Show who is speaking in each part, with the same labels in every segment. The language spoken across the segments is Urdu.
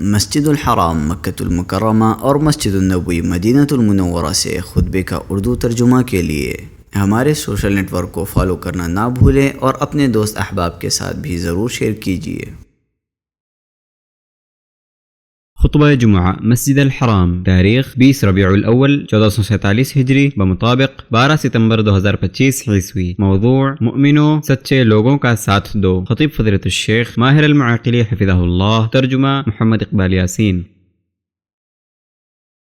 Speaker 1: مسجد الحرام مکۃ المکرمہ اور مسجد النبوی مدینہ المنورہ سے خطبے کا اردو ترجمہ کے لیے ہمارے سوشل نیٹ ورک کو فالو کرنا نہ بھولیں اور اپنے دوست احباب کے ساتھ بھی ضرور شیئر کیجیے۔
Speaker 2: خطبہ جمعہ مسجد الحرام، تاریخ 20 ربیع الاول 1447 ہجری بمطابق 12 ستمبر 2025 عیسوی۔ موضوع: مؤمنوں سچے لوگوں کا ساتھ دو۔ خطیب فضیلت الشیخ ماہر المعقلی حفظہ اللہ، ترجمہ محمد اقبال یاسین۔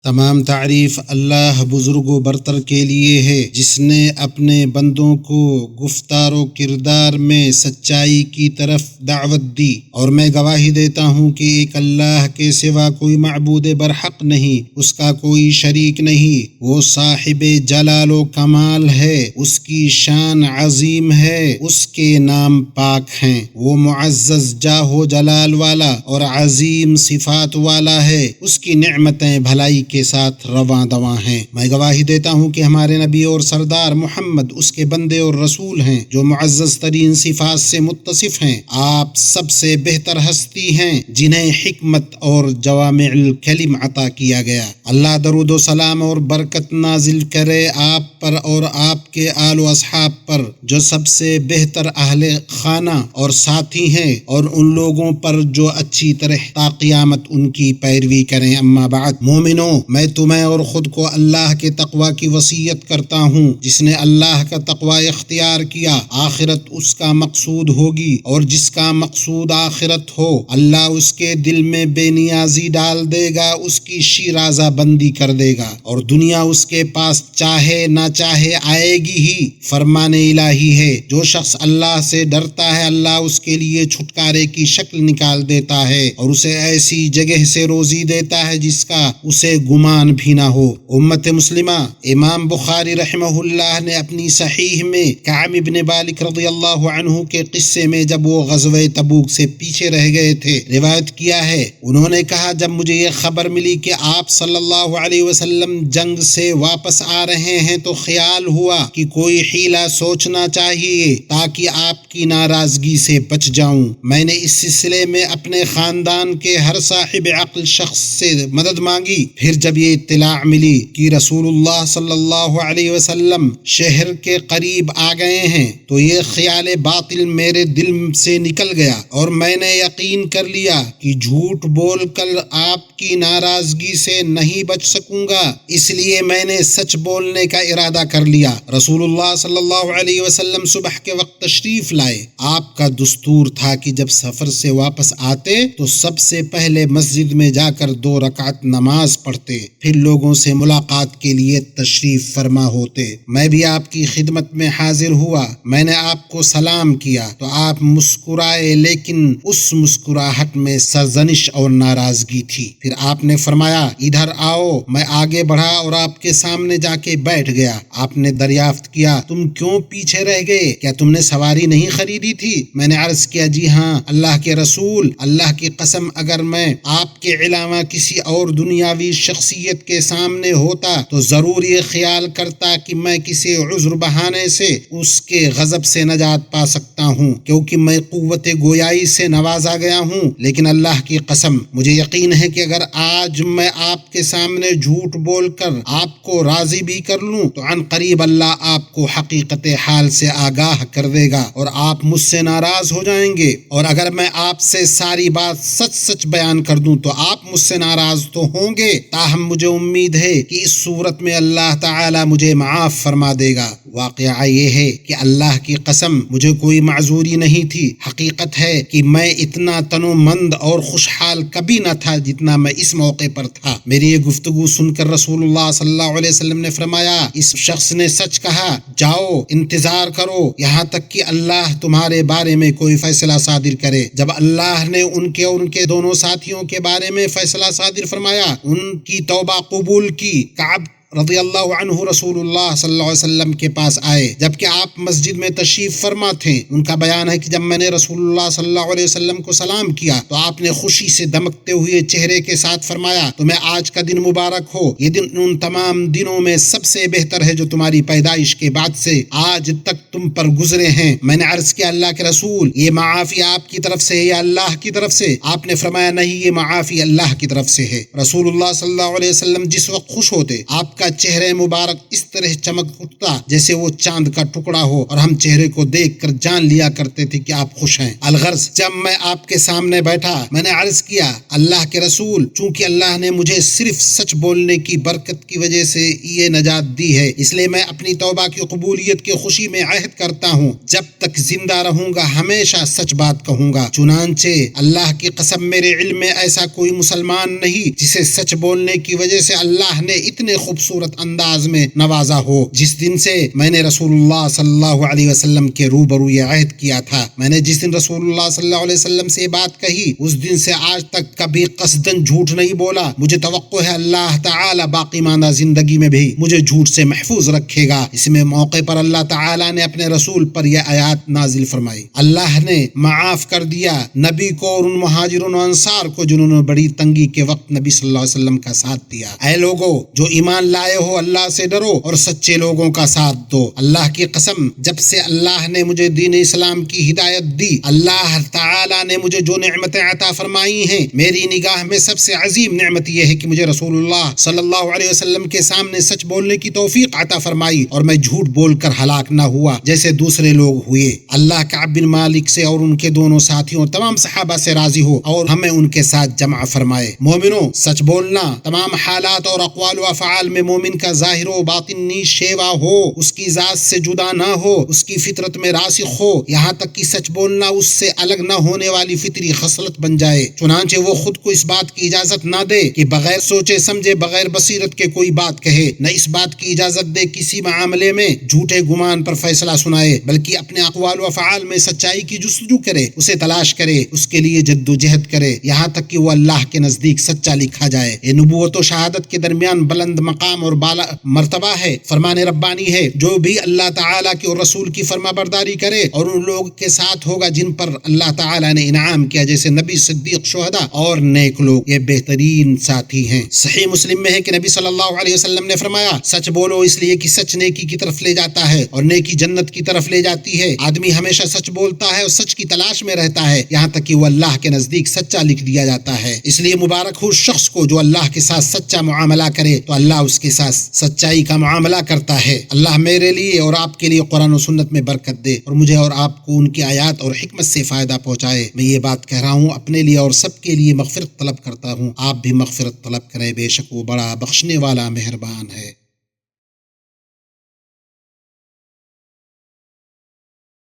Speaker 3: تمام تعریف اللہ بزرگ و برتر کے لیے ہے، جس نے اپنے بندوں کو گفتار و کردار میں سچائی کی طرف دعوت دی، اور میں گواہی دیتا ہوں کہ ایک اللہ کے سوا کوئی معبود برحق نہیں، اس کا کوئی شریک نہیں۔ وہ صاحب جلال و کمال ہے، اس کی شان عظیم ہے، اس کے نام پاک ہیں۔ وہ معزز جاہ و جلال والا اور عظیم صفات والا ہے، اس کی نعمتیں بھلائی کے ساتھ رواں دواں ہیں۔ میں گواہی دیتا ہوں کہ ہمارے نبی اور سردار محمد اس کے بندے اور رسول ہیں، جو معزز ترین صفات سے متصف ہیں۔ آپ سب سے بہتر ہستی ہیں، جنہیں حکمت اور جوامع الکلم عطا کیا گیا۔ اللہ درود و سلام اور برکت نازل کرے آپ پر اور آپ کے آل و اصحاب پر، جو سب سے بہتر اہل خانہ اور ساتھی ہیں، اور ان لوگوں پر جو اچھی طرح تا قیامت ان کی پیروی کریں۔ اما بعد، مومنوں، میں تمہیں اور خود کو اللہ کے تقوی کی وصیت کرتا ہوں۔ جس نے اللہ کا تقوی اختیار کیا، آخرت اس کا مقصود ہوگی، اور جس کا مقصود آخرت ہو، اللہ اس کے دل میں بے نیازی ڈال دے گا، اس کی شیرازہ بندی کر دے گا، اور دنیا اس کے پاس چاہے نہ چاہے آئے گی ہی۔ فرمان الہی ہے، جو شخص اللہ سے ڈرتا ہے، اللہ اس کے لیے چھٹکارے کی شکل نکال دیتا ہے، اور اسے ایسی جگہ سے روزی دیتا ہے جس کا اسے گمان بھی نہ ہو۔ امت مسلمہ، امام بخاری رحمہ اللہ نے اپنی صحیح میں کعب بن مالک رضی اللہ عنہ کے قصے میں جب وہ غزوہ تبوک سے پیچھے رہ گئے تھے روایت کیا ہے، انہوں نے کہا، جب مجھے یہ خبر ملی کہ آپ صلی اللہ علیہ وسلم جنگ سے واپس آ رہے ہیں تو خیال ہوا کہ کوئی حیلہ سوچنا چاہیے تاکہ آپ کی ناراضگی سے بچ جاؤں۔ میں نے اس سلسلے میں اپنے خاندان کے ہر صاحب عقل شخص سے مدد مانگی۔ پھر جب یہ اطلاع ملی کہ رسول اللہ صلی اللہ علیہ وسلم شہر کے قریب آ گئے ہیں تو یہ خیال باطل میرے دل سے نکل گیا، اور میں نے یقین کر لیا کہ جھوٹ بول کر آپ کی ناراضگی سے نہیں بچ سکوں گا، اس لیے میں نے سچ بولنے کا ارادہ کر لیا۔ رسول اللہ صلی اللہ علیہ وسلم صبح کے وقت تشریف لائے۔ آپ کا دستور تھا کہ جب سفر سے واپس آتے تو سب سے پہلے مسجد میں جا کر 2 رکعت نماز پڑھتے، پھر لوگوں سے ملاقات کے لیے تشریف فرما ہوتے۔ میں بھی آپ کی خدمت میں حاضر ہوا۔ میں نے آپ کو سلام کیا تو آپ مسکرائے، لیکن اس مسکراہٹ میں سرزنش اور ناراضگی تھی۔ پھر آپ نے فرمایا، ادھر آؤ۔ میں آگے بڑھا اور آپ کے سامنے جا کے بیٹھ گیا۔ آپ نے دریافت کیا، تم کیوں پیچھے رہ گئے؟ کیا تم نے سواری نہیں خریدی تھی؟ میں نے عرض کیا، جی ہاں اللہ کے رسول، اللہ کی قسم اگر میں آپ کے علاوہ کسی اور دنیاوی شخصیت کے سامنے ہوتا تو ضرور یہ خیال کرتا کہ میں کسی عذر بہانے سے اس کے غضب سے نجات پا سکتا ہوں، کیونکہ میں قوت گویائی سے نوازا گیا ہوں۔ لیکن اللہ کی قسم، مجھے یقین ہے کہ اگر آج میں آپ کے سامنے جھوٹ بول کر آپ کو راضی بھی کر لوں تو عن قریب اللہ آپ کو حقیقت حال سے آگاہ کر دے گا اور آپ مجھ سے ناراض ہو جائیں گے، اور اگر میں آپ سے ساری بات سچ سچ بیان کر دوں تو آپ مجھ سے ناراض تو ہوں گے، تاہم مجھے امید ہے کہ اس صورت میں اللہ تعالی مجھے معاف فرما دے گا۔ واقعہ یہ ہے کہ اللہ کی قسم مجھے کوئی معذوری نہیں تھی۔ حقیقت ہے کہ میں اتنا تنومند اور خوشحال کبھی نہ تھا جتنا میں اس موقع پر تھا۔ میری یہ گفتگو سن کر رسول اللہ صلی اللہ علیہ وسلم نے فرمایا، اس شخص نے سچ کہا، جاؤ انتظار کرو یہاں تک کہ اللہ تمہارے بارے میں کوئی فیصلہ صادر کرے۔ جب اللہ نے ان کے اور ان کے دونوں ساتھیوں کے بارے میں فیصلہ صادر فرمایا، ان کی توبہ قبول کی، کعب رضی اللہ عنہ رسول اللہ صلی اللہ علیہ وسلم کے پاس آئے جبکہ آپ مسجد میں تشریف فرما تھے۔ ان کا بیان ہے کہ جب میں نے رسول اللہ صلی اللہ علیہ وسلم کو سلام کیا تو آپ نے خوشی سے دمکتے ہوئے چہرے کے ساتھ فرمایا، تمہیں آج کا دن مبارک ہو، یہ دن ان تمام دنوں میں سب سے بہتر ہے جو تمہاری پیدائش کے بعد سے آج تک تم پر گزرے ہیں۔ میں نے عرض کیا، اللہ کے رسول، یہ معافی آپ کی طرف سے ہے یا اللہ کی طرف سے؟ آپ نے فرمایا، نہیں، یہ معافی اللہ کی طرف سے ہے۔ رسول اللہ صلی اللہ علیہ وسلم جس وقت خوش ہوتے آپ کا چہرہ مبارک اس طرح چمک اٹھتا جیسے وہ چاند کا ٹکڑا ہو، اور ہم چہرے کو دیکھ کر جان لیا کرتے تھے کہ آپ خوش ہیں۔ الغرض، جب میں آپ کے سامنے بیٹھا میں نے عرض کیا، اللہ کے رسول، چونکہ اللہ نے مجھے صرف سچ بولنے کی برکت کی وجہ سے یہ نجات دی ہے، اس لیے میں اپنی توبہ کی قبولیت کی خوشی میں عہد کرتا ہوں، جب تک زندہ رہوں گا ہمیشہ سچ بات کہوں گا۔ چنانچہ اللہ کی قسم، میرے علم میں ایسا کوئی مسلمان نہیں جسے سچ بولنے کی وجہ سے اللہ نے اتنے خوبصورت انداز میں نوازا ہو۔ جس دن سے میں نے رسول اللہ صلی اللہ علیہ وسلم کے روبرو یہ عہد کیا تھا، میں نے جس دن رسول اللہ صلی اللہ علیہ وسلم سے یہ بات کہی، اس دن سے آج تک کبھی قصدن جھوٹ نہیں بولا۔ مجھے توقع ہے اللہ تعالی باقی ماندہ زندگی میں بھی مجھے جھوٹ سے محفوظ رکھے گا۔ اس میں موقع پر اللہ تعالی نے اپنے رسول پر یہ آیات نازل فرمائی۔ اللہ نے معاف کر دیا نبی کو اور ان مہاجرون و انصار کو جنہوں نے بڑی تنگی کے وقت نبی صلی اللہ علیہ وسلم کا ساتھ دیا۔ اے لوگو جو ایمان لائے ہو، اللہ سے ڈرو اور سچے لوگوں کا ساتھ دو۔ اللہ کی قسم، جب سے اللہ نے مجھے دین اسلام کی ہدایت دی، اللہ تعالی نے مجھے جو نعمتیں عطا فرمائی ہیں، میری نگاہ میں سب سے عظیم نعمت یہ ہے کہ مجھے رسول اللہ صلی اللہ علیہ وسلم کے سامنے سچ بولنے کی توفیق عطا فرمائی اور میں جھوٹ بول کر ہلاک نہ ہوا جیسے دوسرے لوگ ہوئے۔ اللہ کعب بن مالک سے اور ان کے دونوں ساتھیوں تمام صحابہ سے راضی ہو اور ہمیں ان کے ساتھ جمع فرمائے۔ مومنوں، سچ بولنا تمام حالات اور اقوال و افعال میں مومن کا ظاہر و باطنی شیوا ہو، اس کی ذات سے جدا نہ ہو، اس کی فطرت میں راسخ ہو، یہاں تک کہ سچ بولنا اس سے الگ نہ ہونے والی فطری خصلت بن جائے۔ چنانچہ وہ خود کو اس بات کی اجازت نہ دے کہ بغیر سوچے سمجھے، بغیر بصیرت کے کوئی بات کہے، نہ اس بات کی اجازت دے کسی معاملے میں جھوٹے گمان پر فیصلہ سنائے، بلکہ اپنے اقوال و افعال میں سچائی کی جستجو کرے، اسے تلاش کرے، اس کے لیے جد و جہد کرے، یہاں تک کہ وہ اللہ کے نزدیک سچا لکھا جائے۔ یہ نبوت و شہادت کے درمیان بلند مقام اور بالا مرتبہ ہے، فرمان ربانی ہے۔ جو بھی اللہ تعالیٰ کی اور رسول کی فرما برداری کرے اور ان لوگ کے ساتھ ہوگا جن پر اللہ تعالیٰ نے انعام کیا، جیسے نبی، صدیق، شہداء اور نیک لوگ، یہ بہترین ساتھی ہیں۔ صحیح مسلم میں ہے کہ نبی صلی اللہ علیہ وسلم نے فرمایا، سچ بولو اس لیے کہ سچ نیکی کی طرف لے جاتا ہے اور نیکی جنت کی طرف لے جاتی ہے۔ آدمی ہمیشہ سچ بولتا ہے اور سچ کی تلاش میں رہتا ہے، یہاں تک کہ وہ اللہ کے نزدیک سچا لکھ دیا جاتا ہے۔ اس لیے مبارک ہو شخص کو جو اللہ کے ساتھ سچا معاملہ کرے تو اللہ اس کے ساتھ سچائی کا معاملہ کرتا ہے۔ اللہ میرے لیے اور آپ کے لیے قرآن و سنت میں برکت دے اور مجھے اور آپ کو ان کی آیات اور حکمت سے فائدہ پہنچائے۔ میں یہ بات کہہ رہا ہوں اپنے لیے اور سب کے لیے مغفرت طلب کرتا ہوں، آپ بھی مغفرت طلب کریں، بے شک وہ بڑا بخشنے والا مہربان ہے۔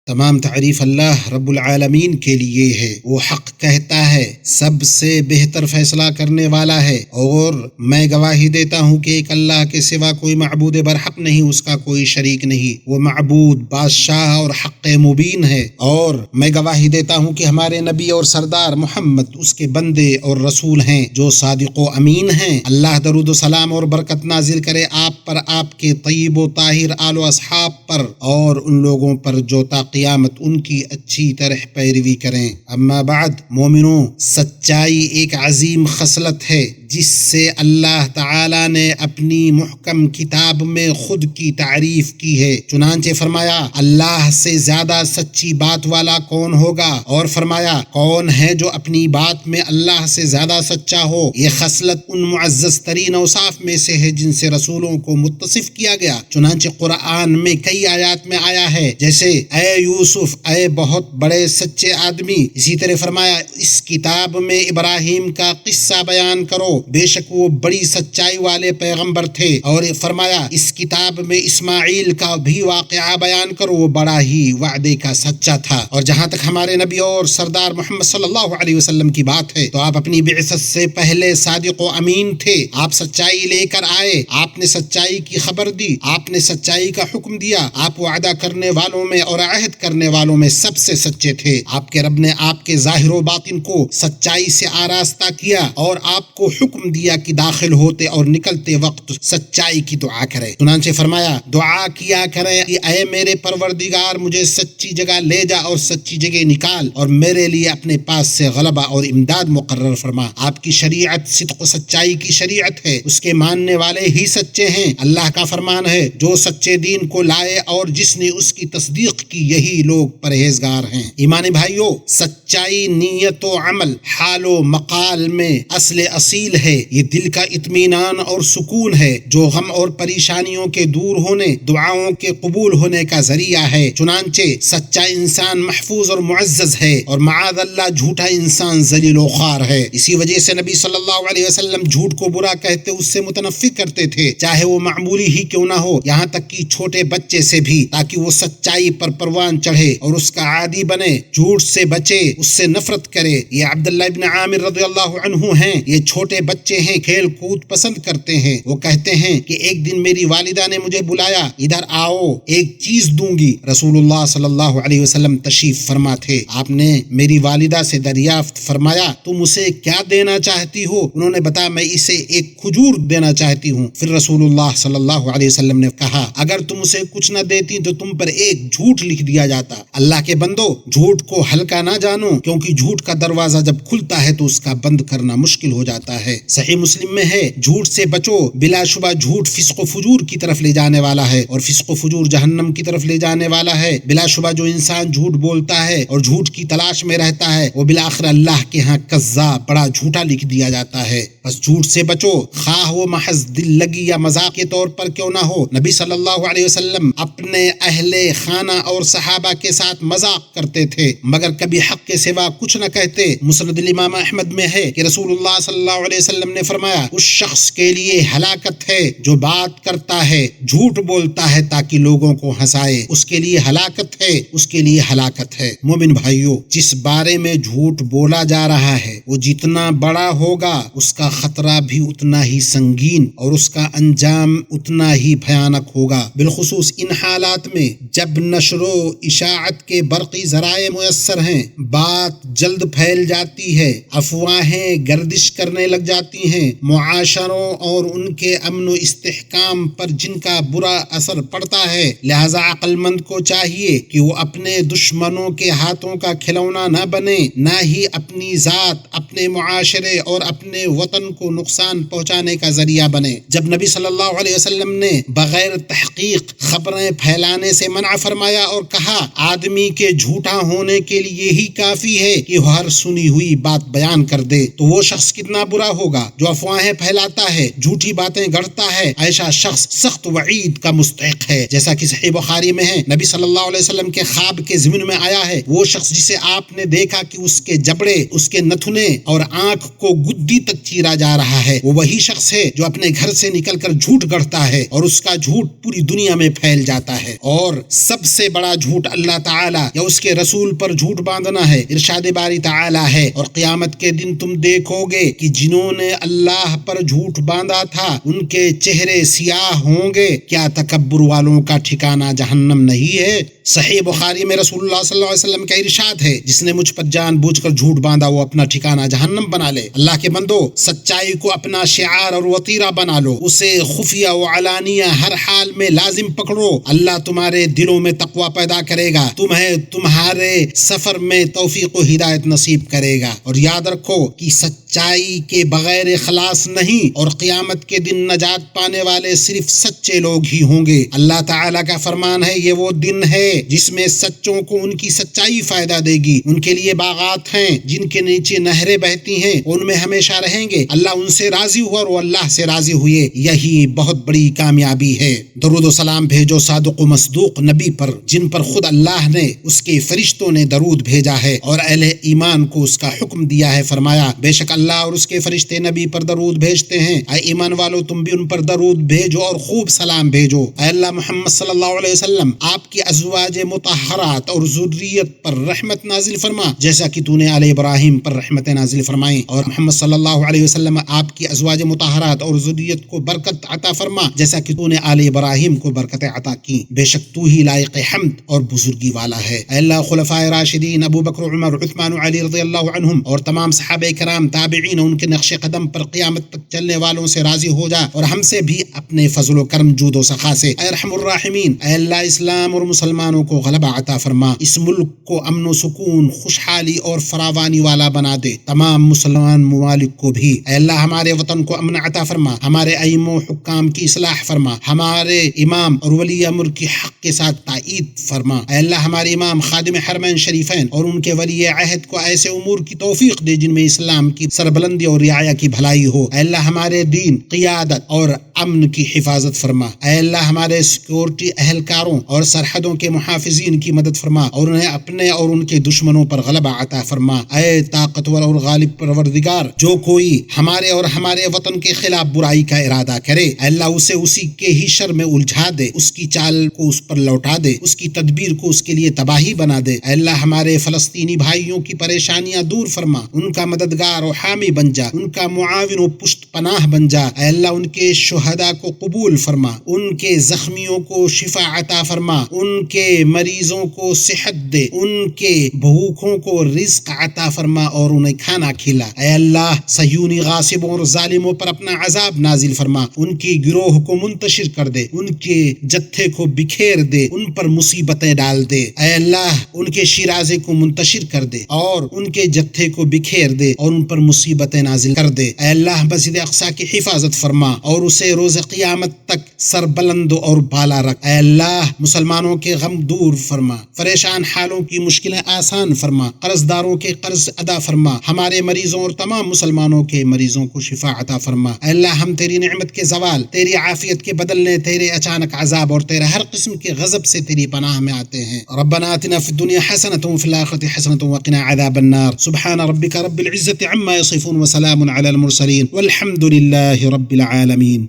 Speaker 3: تمام تعریف اللہ رب العالمین کے لیے ہے۔ وہ حق کہتا ہے، سب سے بہتر فیصلہ کرنے والا ہے، اور میں گواہی دیتا ہوں کہ ایک اللہ کے سوا کوئی معبود برحق نہیں، اس کا کوئی شریک نہیں، وہ معبود بادشاہ اور حق مبین ہے۔ اور میں گواہی دیتا ہوں کہ ہمارے نبی اور سردار محمد اس کے بندے اور رسول ہیں جو صادق و امین ہیں۔ اللہ درود و سلام اور برکت نازل کرے آپ پر، آپ کے طیب و طاہر آل و اصحاب پر، اور ان لوگوں پر جو قیامت ان کی اچھی طرح پیروی کریں۔ اما بعد، مومنوں، سچائی ایک عظیم خصلت ہے جس سے اللہ تعالی نے اپنی محکم کتاب میں خود کی تعریف کی ہے۔ چنانچہ فرمایا، اللہ سے زیادہ سچی بات والا کون ہوگا؟ اور فرمایا، کون ہے جو اپنی بات میں اللہ سے زیادہ سچا ہو؟ یہ خصلت ان معزز ترین اوصاف میں سے ہے جن سے رسولوں کو متصف کیا گیا۔ چنانچہ قرآن میں کئی آیات میں آیا ہے، جیسے اے یوسف، اے بہت بڑے سچے آدمی۔ اسی طرح فرمایا، اس کتاب میں ابراہیم کا قصہ بیان کرو، بے شک وہ بڑی سچائی والے پیغمبر تھے۔ اور فرمایا، اس کتاب میں اسماعیل کا بھی واقعہ بیان کرو، وہ بڑا ہی وعدے کا سچا تھا۔ اور جہاں تک ہمارے نبی اور سردار محمد صلی اللہ علیہ وسلم کی بات ہے تو آپ اپنی بعثت سے پہلے صادق و امین تھے۔ آپ سچائی لے کر آئے، آپ نے سچائی کی خبر دی، آپ نے سچائی کا حکم دیا، آپ وعدہ کرنے والوں میں اور عہد کرنے والوں میں سب سے سچے تھے۔ آپ کے رب نے آپ کے ظاہر و باطن کو سچائی سے آراستہ کیا اور آپ کو حکم حکم دیا کہ داخل ہوتے اور نکلتے وقت سچائی کی دعا کرے۔ چنانچہ فرمایا دعا کیا کریں کہ اے میرے پروردگار مجھے سچی جگہ لے جا اور سچی جگہ نکال، اور میرے لیے اپنے پاس سے غلبہ اور امداد مقرر فرما۔ آپ کی شریعت صدق و سچائی کی شریعت ہے، اس کے ماننے والے ہی سچے ہیں۔ اللہ کا فرمان ہے جو سچے دین کو لائے اور جس نے اس کی تصدیق کی یہی لوگ پرہیزگار ہیں۔ ایمانی بھائیو، سچائی نیت و عمل، حال و مقال میں اصیل ہے۔ یہ دل کا اطمینان اور سکون ہے جو غم اور پریشانیوں کے دور ہونے، دعاؤں کے قبول ہونے کا ذریعہ ہے۔ چنانچہ سچا انسان محفوظ اور معزز ہے، اور معاذ اللہ جھوٹا انسان ذلیل و خوار ہے۔ اسی وجہ سے نبی صلی اللہ علیہ وسلم جھوٹ کو برا کہتے اس سے متنفر کرتے تھے، چاہے وہ معمولی ہی کیوں نہ ہو، یہاں تک کہ چھوٹے بچے سے بھی، تاکہ وہ سچائی پر پروان چڑھے اور اس کا عادی بنے، جھوٹ سے بچے، اس سے نفرت کرے۔ یہ عبداللہ ابن عامر رضی اللہ عنہ ہیں، یہ چھوٹے بچے ہیں، کھیل کود پسند کرتے ہیں۔ وہ کہتے ہیں کہ ایک دن میری والدہ نے مجھے بلایا، ادھر آؤ ایک چیز دوں گی۔ رسول اللہ صلی اللہ علیہ وسلم تشریف فرما تھے۔ آپ نے میری والدہ سے دریافت فرمایا تم اسے کیا دینا چاہتی ہو؟ انہوں نے بتایا میں اسے ایک کھجور دینا چاہتی ہوں۔ پھر رسول اللہ صلی اللہ علیہ وسلم نے کہا اگر تم اسے کچھ نہ دیتی تو تم پر ایک جھوٹ لکھ دیا جاتا۔ اللہ کے بندو، جھوٹ کو ہلکا نہ جانو، کیونکہ جھوٹ کا دروازہ جب کھلتا ہے تو اس کا بند کرنا مشکل ہو جاتا ہے۔ صحیح مسلم میں ہے جھوٹ سے بچو، بلا شبہ جھوٹ فسق و فجور کی طرف لے جانے والا ہے، اور فسق و فجور جہنم کی طرف لے جانے والا ہے۔ بلا شبہ جو انسان جھوٹ بولتا ہے اور جھوٹ کی تلاش میں رہتا ہے وہ بالآخر اللہ کے ہاں کذاب، بڑا جھوٹا لکھ دیا جاتا ہے۔ بس جھوٹ سے بچو، خواہ وہ محض دل لگی یا مذاق کے طور پر کیوں نہ ہو۔ نبی صلی اللہ علیہ وسلم اپنے اہل خانہ اور صحابہ کے ساتھ مذاق کرتے تھے مگر کبھی حق کے سوا کچھ نہ کہتے۔ مسند الامام احمد میں ہے کہ رسول اللہ صلی اللہ علیہ وسلم نے فرمایا اس شخص کے لیے ہلاکت ہے جو بات کرتا ہے، جھوٹ بولتا ہے تاکہ لوگوں کو ہنسائے، اس کے لیے ہلاکت ہے، اس کے لیے ہلاکت ہے۔ مومن بھائیو، جس بارے میں جھوٹ بولا جا رہا ہے وہ جتنا بڑا ہوگا اس کا خطرہ بھی اتنا ہی سنگین اور اس کا انجام اتنا ہی بھیانک ہوگا، بالخصوص ان حالات میں جب نشر و اشاعت کے برقی ذرائع میسر ہیں، بات جلد پھیل جاتی ہے، افواہیں گردش کرنے لگ جاتی ہیں، معاشروں اور ان کے امن و استحکام پر جن کا برا اثر پڑتا ہے۔ لہذا عقل مند کو چاہیے کہ وہ اپنے دشمنوں کے ہاتھوں کا کھلونا نہ بنے، نہ ہی اپنی ذات، اپنے معاشرے اور اپنے وطن کو نقصان پہنچانے کا ذریعہ بنے۔ جب نبی صلی اللہ علیہ وسلم نے بغیر تحقیق خبریں پھیلانے سے منع فرمایا اور کہا آدمی کے جھوٹا ہونے کے لیے ہی کافی ہے کہ وہ ہر سنی ہوئی بات بیان کر دے، تو وہ شخص کتنا برا ہوگا جو افواہیں پھیلاتا ہے، جھوٹی باتیں گڑھتا ہے۔ ایسا شخص سخت وعید کا مستحق ہے، جیسا کہ صحیح بخاری میں ہے نبی صلی اللہ علیہ وسلم کے خواب کے ضمن میں آیا ہے وہ شخص جسے آپ نے دیکھا کہ اس کے جبڑے، اس کے نتھنے اور آنکھ کو گدی تک چیرا جا رہا ہے، وہ وہی شخص ہے جو اپنے گھر سے نکل کر جھوٹ گڑھتا ہے اور اس کا جھوٹ پوری دنیا میں پھیل جاتا ہے۔ اور سب سے بڑا جھوٹ اللہ تعالی یا اس کے رسول پر جھوٹ باندھنا ہے۔ ارشاد باری تعالی ہے اور قیامت کے دن تم دیکھو گے کہ جنہوں نے اللہ پر جھوٹ باندھا تھا ان کے چہرے سیاہ ہوں گے، کیا تکبر والوں کا ٹھکانہ جہنم نہیں ہے؟ صحیح بخاری میں رسول اللہ صلی اللہ علیہ وسلم کا ارشاد ہے جس نے مجھ پر جان بوجھ کر جھوٹ باندھا وہ اپنا ٹھکانہ جہنم بنا لے۔ اللہ کے بندو، سچائی کو اپنا شعار اور وطیرہ بنا لو، اسے خفیہ و علانیہ ہر حال میں لازم پکڑو۔ اللہ تمہارے دلوں میں تقوی پیدا کرے گا، تمہیں تمہارے سفر میں توفیق و ہدایت نصیب کرے گا۔ اور یاد رکھو کہ سچائی کے بغیر اخلاص نہیں، اور قیامت کے دن نجات پانے والے صرف سچے لوگ ہی ہوں گے۔ اللہ تعالیٰ کا فرمان ہے یہ وہ دن ہے جس میں سچوں کو ان کی سچائی فائدہ دے گی، ان کے لیے باغات ہیں جن کے نیچے نہریں بہتی ہیں، ان میں ہمیشہ رہیں گے۔ اللہ ان سے راضی ہوا اور وہ اللہ سے راضی ہوئے، یہی بہت بڑی کامیابی ہے۔ درود و سلام بھیجو صادق و مصدوق نبی پر جن پر خود اللہ نے، اس کے فرشتوں نے درود بھیجا ہے اور اہل ایمان کو اس کا حکم دیا ہے۔ فرمایا بے شک اللہ اور اس کے فرشتے نبی پر درود بھیجتے ہیں، اے ایمان والو تم بھی ان پر درود بھیجو اور خوب سلام بھیجو۔ اے اللہ محمد صلی اللہ علیہ وسلم آپ کی ازواج مطہرات اور ذریت پر رحمت نازل فرما جیسا کہ تو نے آل ابراہیم پر رحمت نازل فرمائی، اور محمد صلی اللہ علیہ وسلم آپ کی ازواج مطہرات اور ذریت کو برکت عطا فرما جیسا کہ تو نے آل ابراہیم کو برکت عطا کی، بے شک تو ہی لائق حمد اور بزرگی والا ہے۔ اے اللہ خلفائے راشدین ابو بکر، عمر، عثمان و علی رضی اللہ عنہم اور تمام صحابہ کرام، تابعین، ان کے نقش قدم پر قیامت تک چلنے والوں سے راضی ہو جا، اور ہم سے بھی اپنے فضل و کرم جود و سخا سے اے ارحم الراحمین اے اللہ اسلام اور مسلمانوں کو غلبہ عطا فرما، اس ملک کو امن و سکون، خوشحالی اور فراوانی والا بنا دے، تمام مسلمان ممالک کو بھی اے اللہ ہمارے وطن کو امن عطا فرما، ہمارے ائمہ و حکام کی اصلاح فرما، ہمارے امام اور ولی امر کی حق کے ساتھ تائید فرما، اے اللہ ہمارے امام خادم حرمین شریفین اور ان کے ولی عہد کو ایسے امور کی توفیق دے جن میں اسلام کی سربلندی اور رعایا کی بھلائی ہو، اے اللہ ہمارے دین، قیادت اور امن کی حفاظت فرما، اے اللہ ہمارے سیکورٹی اہلکاروں اور سرحدوں کے محافظین کی مدد فرما اور انہیں اپنے اور ان کے دشمنوں پر غلبہ عطا فرما، اے طاقتور اور غالب پروردگار جو کوئی ہمارے اور ہمارے وطن کے خلاف برائی کا ارادہ کرے اے اللہ اسے اسی کے ہی شر میں الجھا دے، اس کی چال کو اس پر لوٹا دے، اس کی تدبیر کو اس کے لیے تباہی بنا دے، اے اللہ ہمارے فلسطینی بھائیوں کی پریشانیاں دور فرما، ان کا مددگار و حامی بن جا، ان کا معاون و پشت پناہ بن جا، اے اللہ ان کے شہداء کو قبول فرما، ان کے زخمیوں کو شفا عطا فرما، ان کے مریضوں کو صحت دے، ان کے بھوکوں کو رزق عطا فرما اور انہیں کھانا کھلا، اے اللہ صہیونی غاصبوں اور ظالموں پر اپنا عذاب نازل فرما، ان کی گروہ کو منتشر کر دے، ان کے جتھے کو بکھیر دے، ان پر مصیبتیں ڈال دے، اے اللہ ان کے شیرازے کو منتشر کر دے اور ان کے جتھے کو بکھیر دے اور ان پر مصیبتیں نازل کر دے، اے اللہ مسجد اقصی کی حفاظت فرما اور اسے روز قیامت تک سر بلند اور بالا رکھ، اے اللہ مسلمانوں کے غم دور فرما، پریشان حالوں کی مشکلیں آسان فرما، قرض داروں کے قرض ادا فرما، ہمارے مریضوں اور تمام مسلمانوں کے مریضوں کو شفا عطا فرما، اے اللہ ہم تیری نعمت کے زوال، تیری عافیت کے بدلنے، تیرے اچانک عذاب اور تیرے ہر قسم کے غضب سے تیری پناہ میں آتے ہیں۔ ربنا آتنا فی الدنیا حسنۃ وفی الآخرۃ حسنۃ وقنا عذاب النار، سبحان ربک رب العزۃ عما یصفون وسلام علی المرسلین والحمد للہ رب العالمین۔